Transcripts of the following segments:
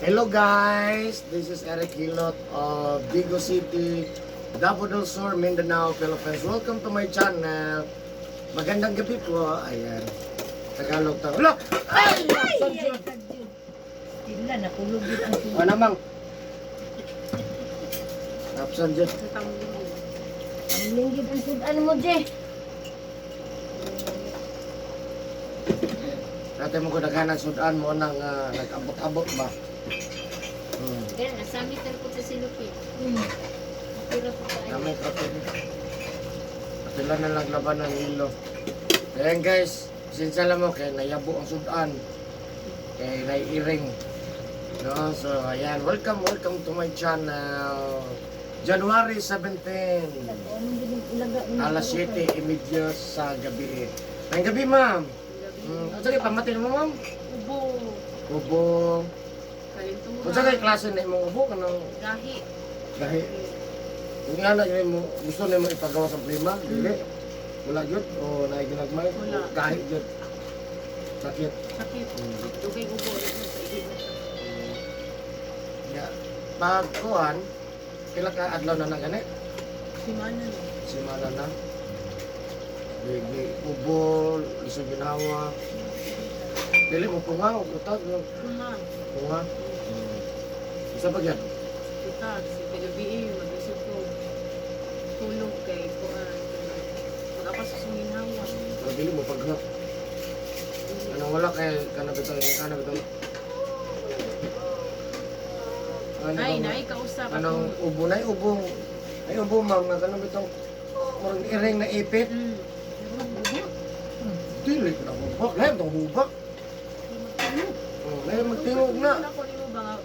Hello guys, this is Eric Hilot of Vigo City, Davao del Sur, Mindanao, Philippines. Welcome to my channel. Magandang gabi po. Ayan. Tagalog to. Hala! Ay! Ay! Sila nakulog yun ang sulit. Ano namang? Napsan dyan. Ang linggid ang sudan mo, Je. Dati mo ko naghanang sudan mo nang nag-abot-abot ba? Kaya nasami ko sa silupin. Pero po tayo. Namay kape. Sila na lang laban ng hilo. Ayan guys, sinsya lang mo kay nayabo ang sudan. Kay naiiring. No, so ayan, welcome to my channel. January 17. Alas 7:30 sa gabi. Ngayong gabi, ma'am. Sige, pamatin mo, ma'am. Ubo. Ubo. Kalintura. Kung sa klase na imong ubo, kanang Gahi. gahi. Kung nga na yun mo, gusto na mo ipagawa sa prima, dili. Wala yun, o naiginagmay. Wala. Gahi yun. Sakit. Sakit. Dugay ubo. Paigit na siya. Yeah. Pag kuhan, kailan ka adlaw na gani? Simana na. Simana na. Bigi, ubo, isang ginawa. Dili mo punga, utag, Kuna. punga. Isa pa yan? Kita. Si Pagabi mag-isip ko. Tulog kay Kuan. Mag-apas sa suminhawa. Pero dili mo paghap. Anong wala kay kanabitang, Ano Ay, bang- kausap. Anong ubo na ubo? Ay ubo ma'am, nga kanabitang murang iring na ipit. Dili ka na hubak. Lahat ang hubak. Lahat magtingog na. Ako nimo ba nga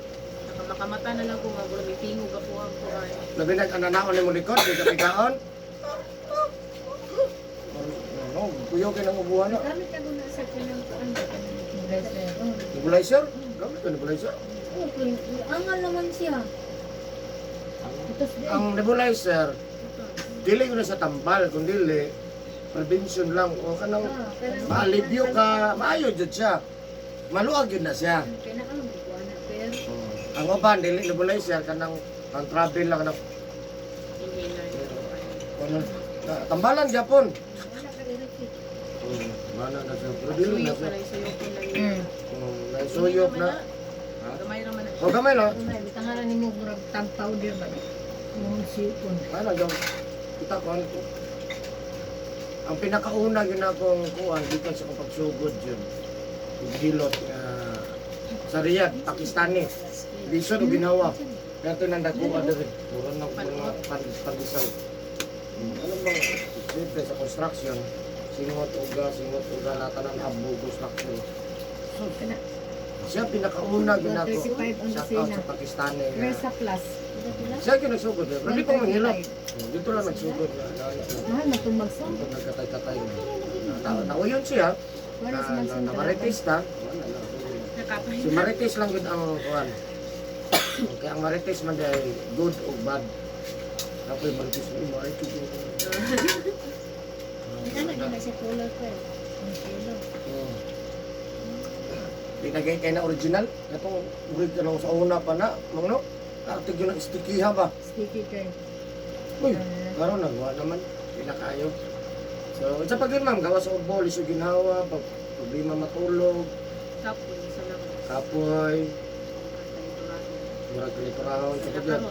nakakamata na lang ko nga wala may tingog ako ang Kuan. Labi na ananaon ni mo likod, di ka pigaon. Ano, kuyo kayo ng ubuhan na. Gamit ako na sa pinang kuan ba ka na Nebulizer? Gamit ka nebulizer. Okay, angal naman siya. Tapos din. Ang nebulizer, dili ko na sa tambal, kung dili, prevention lang. O kanang maalibyo ka, maayo dyan siya. Maluag yun na siya. Kaya na ano, kuan na. Pero, Ang uban, dili nebulizer, kanang ang travel lang, kanang Inhaler. tambalan Japon. wala ka rin. Mana na siya, pero dili na Suyok siya. na suyok na. Naisuyok na. Ha? Gamay raman na. O gamay lang. Unay, bitangaran ni mo murag tag powder ba? Mong sipon. Ano yung kita ko ano ko. Ang pinakauna yun akong kuhan gikan sa akong pagsugod yun. Yung hilot nga sa Riyadh, Pakistani. Bisod o ginawa. Kaya ito nang nagkuha din. Mura ng mga pandisal. Ano bang siyempre sa construction, singot uga, latanan abo, construction. Kana, Siya pinakauna yun ako. 35 ang Shout out kusina. sa Pakistani. nga. Resa plus. Siya yung nagsugod. Pero di pa manghilot. Dito lang nagsugod. Ah, natumagsong. Ito nagkatay-katay na. Tao yun siya. Wala sa magsong Na Marites ta. Si Nakapahinga. Marites lang yun ang kuhan. Kaya ang Marites man day good o bad. Ako yung Marites mo, Marites yun. Ano na siya color ko eh. Ang color. Pinagay kayo na original. Itong original sa una pa na. Mga no? Artig yun ang stickyha ba? Sticky kay. Uy, karon nagawa naman. Pila kayo. So, sa pag yun ma'am, gawa sa ubo, liso ginawa, problema matulog, Kapon sa lang. kapoy, murag kaliturahon, sa pag yun.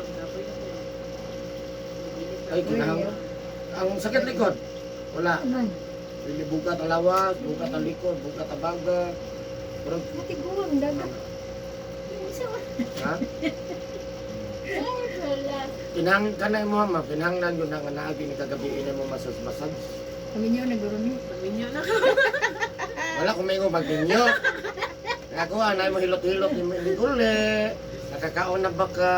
Ay, kinahang. Ang sakit likod, wala. Aman. Pili bugat ang lawas, bugat ang likod, bugat ang baga. Murag, Matiguan dagat. ha? Wala. Kinahang kanay mo ma'am, kinahanglan yun ang naagi ni kagabi mo masas-masas. Kami niyo nagurumi. Paminyo na. Wala kung may magdinyo. Ako, anay mo hilot-hilot ni Gule. Nakakaon na baka.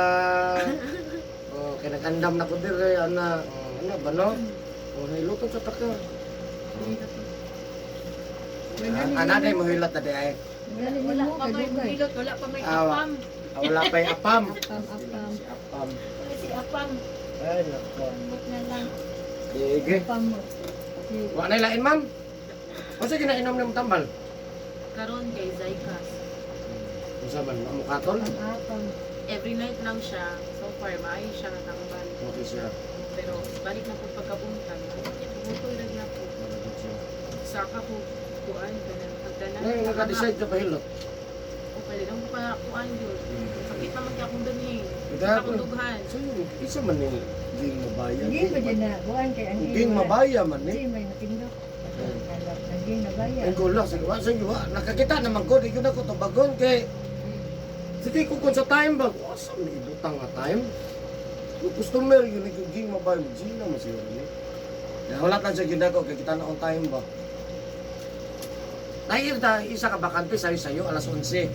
Oh, kaya nag-andam na ko dire, ana. Ano ba no? Oh, hiloton sa taka. Anay mo hilot na di ay. Galing Wala mo pa may kadugay. bilot, wala pa may Awa. apam. Wala pa'y apam. Apam. Si apam. Wala si apam. Ay, nako. Umot na lang. Sige. Apam mo. Wa na lain, ma'am. O sige, nainom na mo tambal. Karon kay Zycas. Isa man, mamukatol? Ang apang. Every night lang siya. So far, maayos siya natambal. Okay siya. Pero balik na po pagkabuntag. Pumutol na niya po. Malagot siya. Saka po, kuan ka na. Pagdanan. Ngayon, naka-decide ka pa hilot. O pala lang pa kuan yun. Sakit naman kaya akong dani. Kaya Akong dughan. So, isa man yung ging mabaya. Hindi ba dyan na? Buwan kay ang Ging mabaya man Kasi eh. may natindok. Naging nabaya. Ang gulo, sige wa sa iyo. Nakakita naman ko, di ko na ko tubagon kay sige ko kung sa time ba, asa may ibutang nga time. Yung customer yun, yung ging mabaya, Gina man siya ni. Kaya wala na siya ginako, kaya kita na on time ba. Nakikita, isa ka bakante sa'yo, alas 11.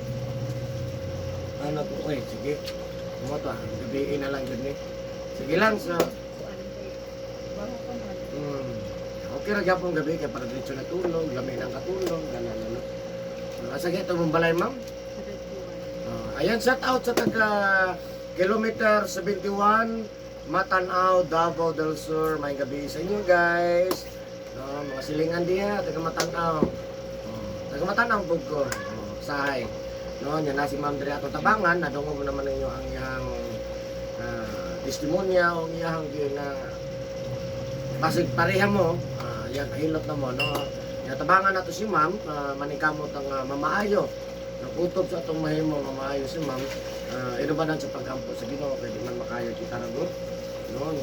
Ano po, sige. Mo to, gabiin na lang yun eh. Sige lang sa... Kuan kay bago pa man. Okay ra gyapon gabi kay para diretso na tulog, lamay ng katulog, ganan ano. Sige, ito mong balay, ma'am. Ayan, shout out sa taga kilometer 71, Matanaw, Davao del Sur. May gabi sa inyo, guys. Mga silingan diya, taga Matanaw. Taga Matanaw, Bugko. Sahay. No, yan na si Ma'am Dre ato tabangan, nadungo mo naman ninyo ang iyang testimonya o iyang na basig pareha mo, yan kahilot na mo, no? Tabangan na to si Ma'am, manikamot ang mamaayo. Nakutob sa itong mahimo mamaayo si Ma'am. Inubanan sa pagkampo sa Ginoo kay di man makaya kita ra gud. No,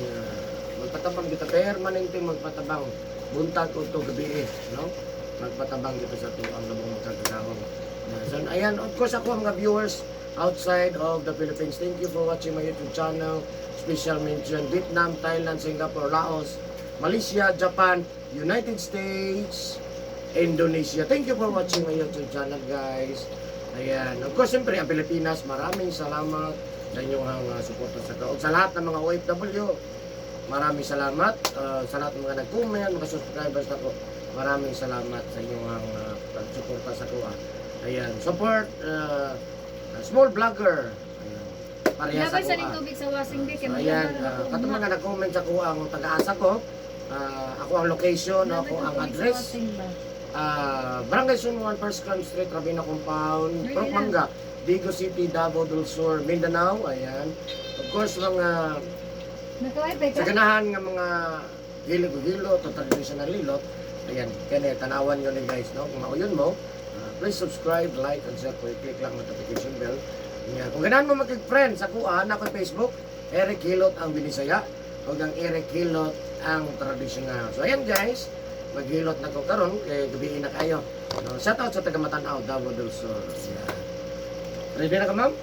magpatabang kita permanente magpatabang buntag o to gabi, no? Magpatabang kita sa to ang labong magkagahong. So, ayan, of course ako mga viewers outside of the Philippines. Thank you for watching my YouTube channel. Special mention Vietnam, Thailand, Singapore, Laos, Malaysia, Japan, United States, Indonesia. Thank you for watching my YouTube channel, guys. Ayan. Of course, siyempre, ang Pilipinas, maraming salamat sa inyong suporta sa kaog. Sa lahat ng mga OFW, maraming salamat. Sa lahat ng mga nag-comment, mga subscribers ako, maraming salamat sa inyong pagsuporta sa kuha. Ayan. Support, small vlogger. Ayan. Pareha sa Labay sa ning kuha. tubig sa wasing day kay Ayan, katong mga nag-comment sa kuha ang taga-asa ko. Ako ang location, ako ang address. Barangay Sunwan, First Crime Street, Rabina Compound, Manga, Digo City, Davao del Sur, Mindanao. Ayan. Of course, mga Naka-wifi sa ka? ganahan ng mga hilot o traditional hilot. Ayan, kaya tanawan nyo ni guys, no? Kung mauyon mo, please subscribe, like, and share. Click lang notification bell. Ayan. Kung ganahan mo mag-friend sa kuha, na ko Facebook, Eric Hilot ang Binisaya. O ang Eric Hilot ang traditional. So ayan guys, maghilot na ko karon kay gabiin na kayo. No, shout out sa taga Matanaw, Davao del Sur. Yeah. Ready na ka, ma'am?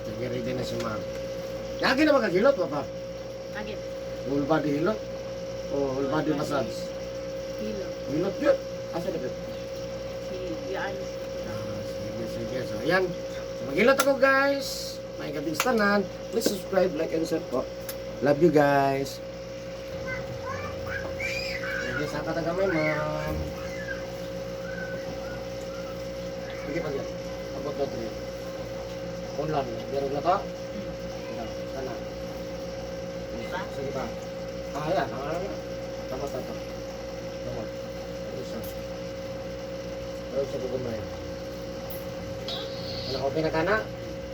Sige, ready na si ma'am. Lagi na magkagilot, pa. Agit. Whole body hilot? O whole body massage? Hilo. Hilot yun? Asa na yun? Si Yaan. Sige. So ayan. So, maghilot ako guys. May gabing tanan. Please subscribe, like, and share po. Love you guys. Sige, saan ka tagamay, ma'am? Sige pa dyan. Abot na ito. Ulan. Gerog na to? Sana. Sige pa. Ayan. Tama. Tama. Isa. Ayun sa pagumay. Ano, okay na ka na?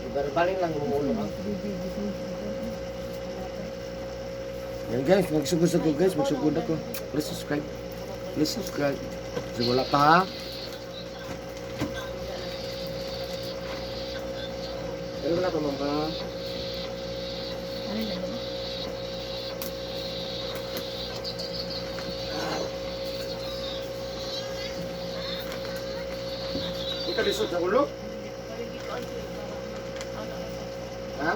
Ibarbalin lang umuulo ka. Yan guys, magsugod ako guys, magsugod ako. Please subscribe. Please subscribe. Kasi wala pa ha. Pero wala pa man ba? Ano na yun? Hindi ka lisod sa ulo? Ha?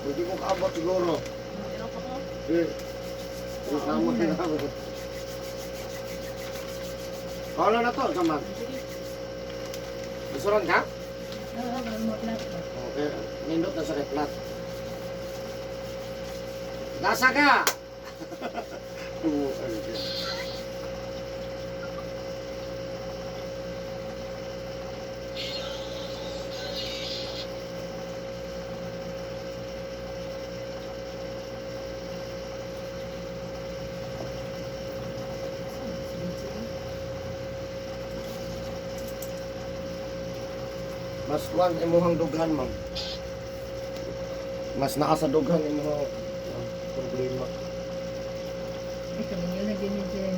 Hindi mo kaabot siguro. Eh, sama ka na ako. Paula na to, sama. Bisuran ka? Oo, mo plat. Okay, nindot na sa replat. Nasa ka! Mas kuan imuhang dughan, ma'am. Mas naa sa dughan imuhang problema. Ay, kami nyo na din dyan.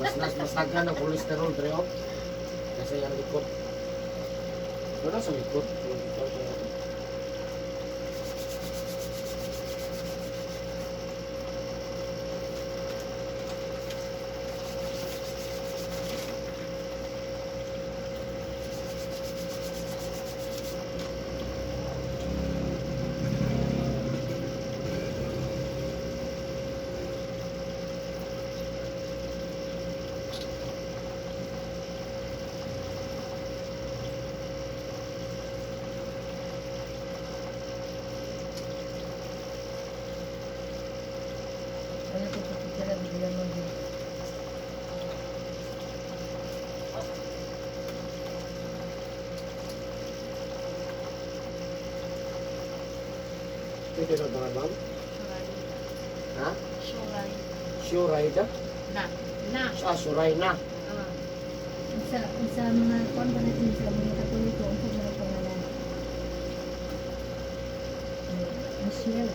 Mas daghan ang cholesterol dre oh. Kasi ang likod. Wala sa likod. Ano ko po picture ang bigyan mo din. Pwede na ba, ma'am? Ha? Shuray. Sure ka? Na. Na. Suray na. Ah. Sa mga kwan ba natin sa mga katoliko, ang mga pangalan. Michelle.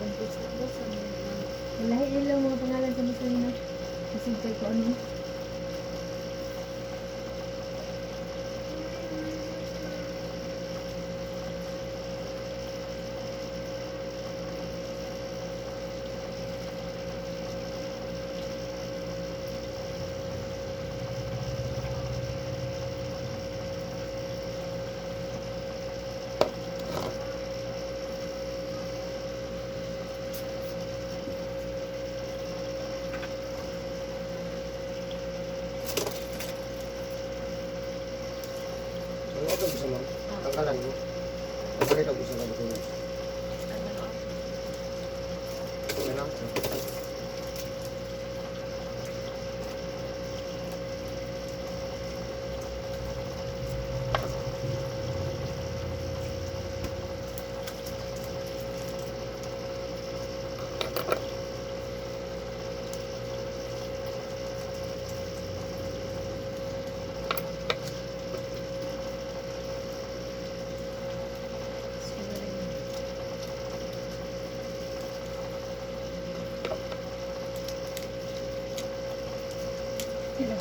Lahi nila ang mga pangalan sa Muslim na. Kasi ko ano. Ano ka gusto, ma'am? Tanggalan mo. Tanggalin ang gusto na ito. Okay lang. Sila.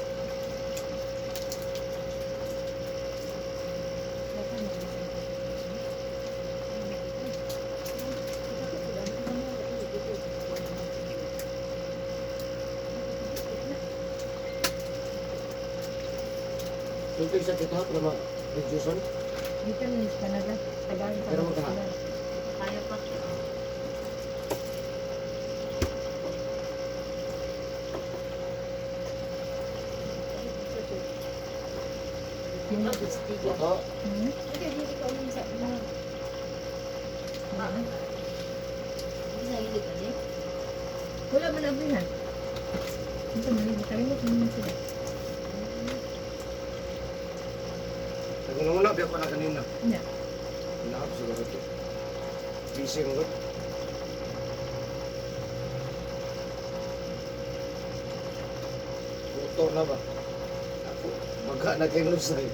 Suntik sa kita, para ma-reducean. Dito lang sa Canada. Tagaan sa Pero magka- Canada. Kaya pa. Yung Ito, Hmm? Wala man abrihan. Ito man, kalimot naman sila. nagmula biya ko na kanina. Nya. Wala ako siguro ito. Busy mo ito. Motor na ba? Ako, baga na kayo lusay.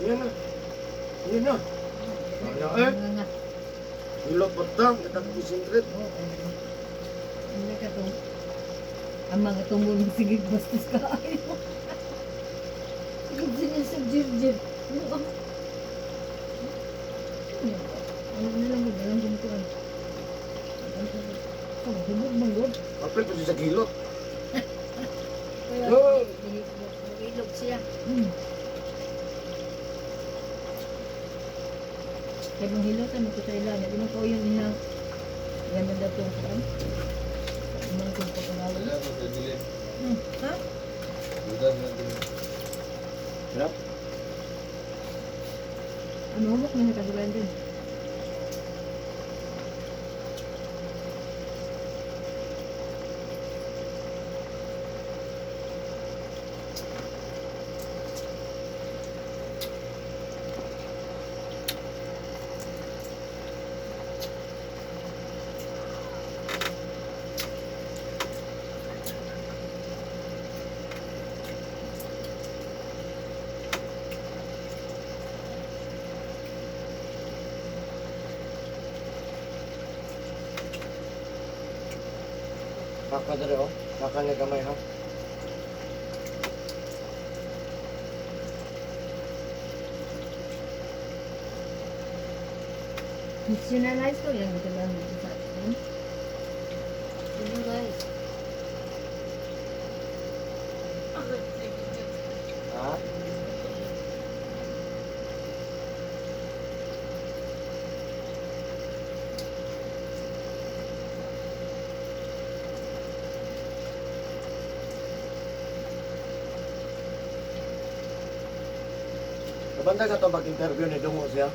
Yan na. Yan na. Ano eh? Nga. Hilot batang, kitang concentrate. Oo. Ano ka to? Ang mga tumul ng sigig bastos ka ayaw. Sigig siya sa jir-jir. Ano ang... Ano na lang mo, dalang gumutuan. Oh, humog mong god. Kapil pa siya sa kilot. Kaya, No. nag-ilog siya. Kaya mong hilotan mo ko sa ilan. Hindi mo ko yung ina. Yan na daw itong kuan. Imang kong pagkagawa. Ha? Hirap. Ano humok na nakagulan din? Kaka dali oh. Kaka niya gamay ha. Nationalize ko yan. Ito lang dito sa atin. Sige guys. Ha? Kabanda ka to mag-interview ni Dungo siya.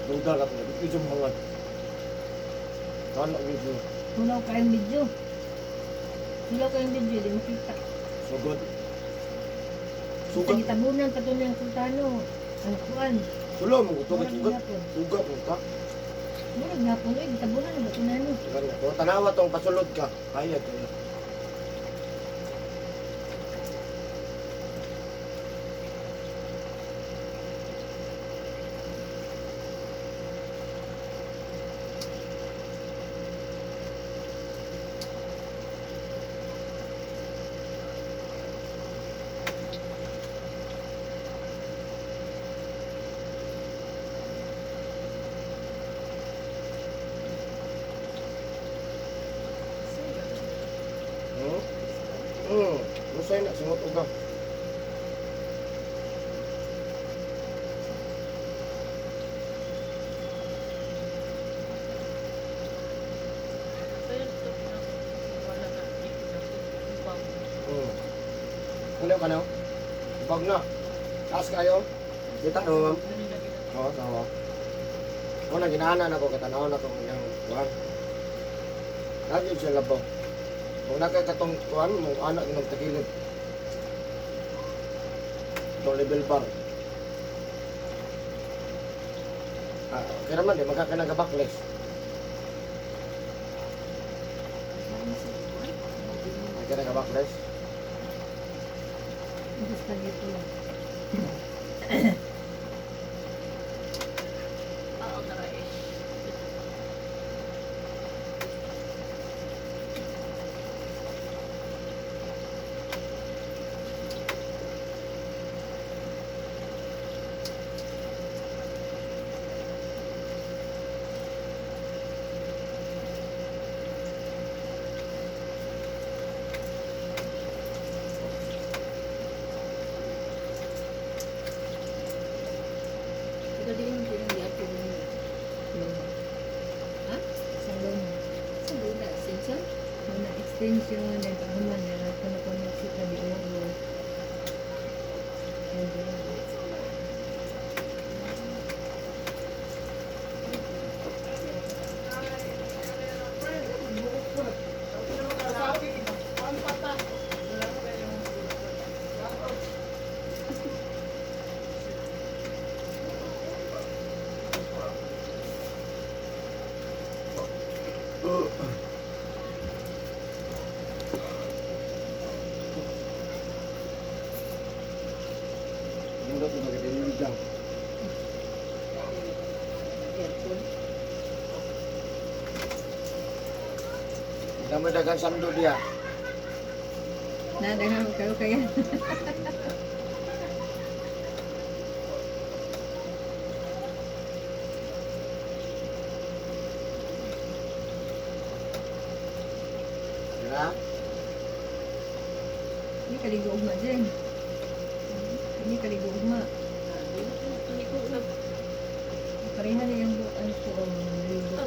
Duda ka to. Video mo hangad. Ano video? Tulaw kayong video. Tulaw kayong video. Di makita. Sugod. Sa Sugat. gitabunan pa ito ng sultano. Ang kuan. Sulo mo. Sugat. Murag Sugat. gapon. Sugat mo ka. Murag gapon. Eh, gitabunan na ba ito na ano? Sugat na. Kung tanawa tong pasulod ka. Hayag kayo. Musay na, singot uga. Kunin ka na. Ipag na. Taas kayo. Kita na ma'am. Oo, tawa. Ako na, ginahanan ako. Katanaw na kung yung kuhan. Lagi siya labaw. Kung nakakatong kuhan, mong anak yung nagtakilid. Itong level bar. Okay naman, di magkakanagabackless. Magkakanagabackless. Basta dito lang. Ikaw din yung pinag-iat ko din. Luma. Ha? Sa luma. Sa Luna, Simpson? Mga extension, then paghaman na connect sila di ulo. Yan din. Hindi ito magkadililig lang. Aircon. Dami dagang sando dia. Nadaghan ko kayo kaya. Diba? Hindi kaligo ugma dyan. Hindi kaligo ugma. Pareha na yung ano ko ang ligo.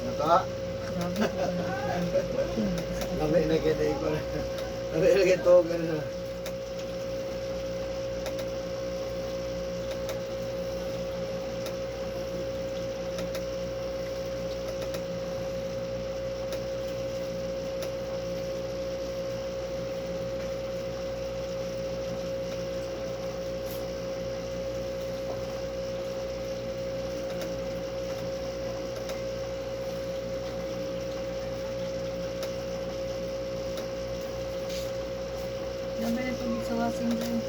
Naka. Grabe ko ang Dami na kita iko. Dami na kita ito. Ganun na. Dami na tubig sa wasing dyan.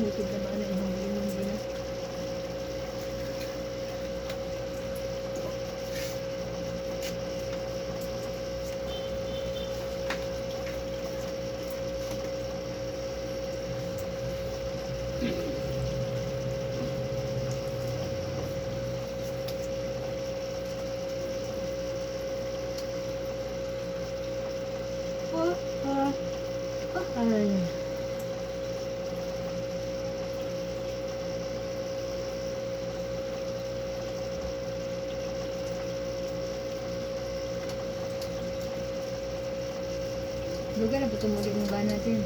Hukid na ba na yung hanggang gina. Ay. Lugar na tumuli mo ba natin?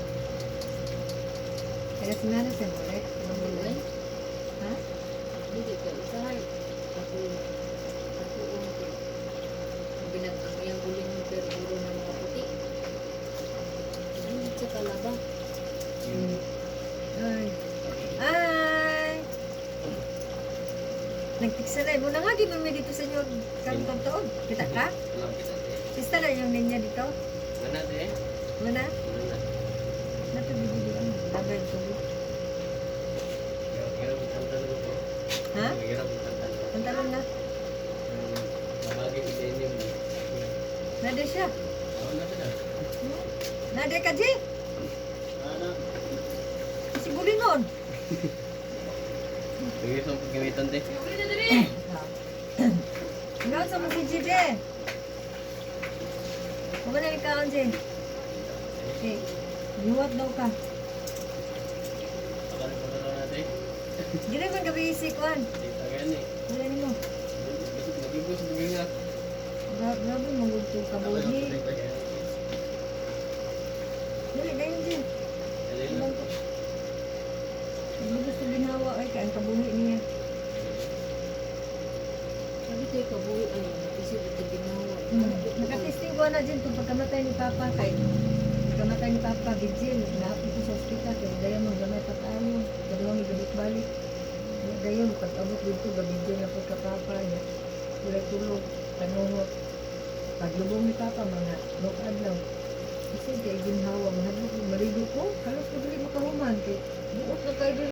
Kaya sinana sa mo, right? Mabuhay? Ha? Hindi ka usahay. Ako ko. Binatang yung guling ng pero ng mga puti. Hindi sa kalaba. Ay. Ay! Nagtiksalay mo na nga, di mo may dito sa inyo karong taon. Kita ka? Lang kita te. Pista na yung ninya dito. Mana te? Mana? Mana? Natubili ang labay ko. Kira bukan ko. Ha? Kira bukan tan. Ang talon na. Mabagi kita ini. Nade siya. Ako na sana. Nade ka, Ji? Ana. Siguri nun. Bagi sa paggamitan te. Ngayon sa mga si Ji, Huwag na ikaw, Ji. Okay. Liwat daw ka. Akala ko na natin. Di naman gabi isik, Juan. Dita gani. Wala ni mo. Bisik nagibus bigla. Grabe, mangugtong kabuhi. Dali, dayon, Ji. Alin. Ibang ko. Hindi gusto ginawa ay kaya ang kabuhi niya. Sabi tayo kabuhi. Ano, napisip ito ginawa. Nakatesting ko na dyan itong pagkamatay ni Papa kay pagkamatay ni Papa Vigil, nahapon ko sa ospital kaya dayon mga gamay pa tayo. Dalawang ibalik-balik. Dayon, pag-abot dito, gabigil na po ka Papa niya. Tulay tulog, tanungot. Paglubong ni Papa, mga lokad lang. Kasi kaya ginhawa